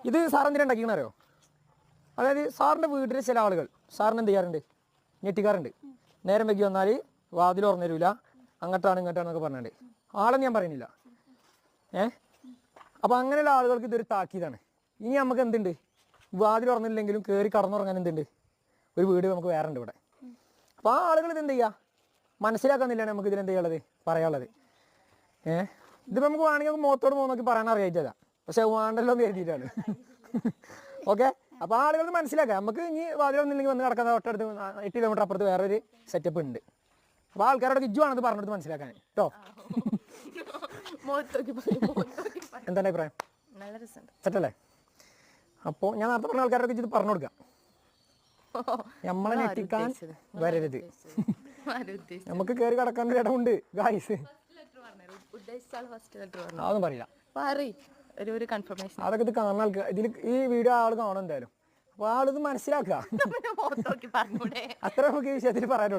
ഇത് സാറെന്തിനാ ഉണ്ടാക്കിയെന്നറിയോ? അതായത് സാറിൻ്റെ വീട്ടിൽ ചില ആളുകൾ സാറിന് എന്ത് ചെയ്യാറുണ്ട്, ഞെട്ടിക്കാറുണ്ട്. നേരം വൈകി വന്നാൽ വാതിൽ തുറന്നു തരില്ല, അങ്ങോട്ടാണ് ഇങ്ങോട്ടാണെന്നൊക്കെ പറഞ്ഞിട്ടുണ്ട്. ആളെന്ന് ഞാൻ പറയുന്നില്ല. അപ്പോൾ അങ്ങനെയുള്ള ആളുകൾക്ക് ഇതൊരു താക്കീതാണ്. ഇനി നമുക്ക് എന്തുണ്ട്, വാതിൽ തുറന്നില്ലെങ്കിലും കയറി കടന്നുറങ്ങാൻ എന്തുണ്ട്, ഒരു വീട് നമുക്ക് വേറെ ഉണ്ട് ഇവിടെ. അപ്പോൾ ആ ആളുകൾ ഇതെന്ത് ചെയ്യുക, മനസ്സിലാക്കുന്നില്ലാണ് നമുക്ക് ഇതിനെന്ത് ചെയ്യാനുള്ളത്, പറയാനുള്ളത്. ഇതിപ്പോൾ നമുക്ക് വേണമെങ്കിൽ നമുക്ക് മുഖത്തോട് നോക്കി പറയാൻ അറിയായിട്ടല്ല, പക്ഷെ വേണ്ടല്ലോ എന്ന് കരുതിയിട്ടാണ്. ഓക്കെ, അപ്പോൾ ആളുകൾ മനസ്സിലാക്കുക. നമുക്ക് ഇനി വാതിലൊന്നുമില്ലെങ്കിൽ വന്ന് കിടക്കുന്ന തൊട്ടടുത്ത് 8 കിലോമീറ്റർ അപ്പുറത്ത് വേറൊരു സെറ്റപ്പ് ഉണ്ട്. അപ്പോൾ ആൾക്കാരോട് ഇജ്ജുവാണത് പറഞ്ഞിട്ട് മനസ്സിലാക്കാൻ കേട്ടോ. എന്താണ് അഭിപ്രായം? സെറ്റല്ലേ? അപ്പോൾ ഞാൻ നേരത്തെ പറഞ്ഞ ആൾക്കാരൊക്കെ ഇത് പറഞ്ഞു കൊടുക്കാം. നമ്മളെ ഞെട്ടിക്കാൻ വരരുത്, നമുക്ക് കയറി കിടക്കാൻ ഒരു ഇടമുണ്ട് ഗായ്സ്. അതൊന്നും പറയില്ല, അതൊക്കെ ഇത് കാണുന്ന ആൾക്ക് ഇതിൽ ഈ വീഡിയോ ആൾ കാണും എന്തായാലും. അപ്പോൾ ആളിത് മനസ്സിലാക്കുക. അത്ര നമുക്ക് ഈ വിഷയത്തിൽ പറയാനുള്ളൂ.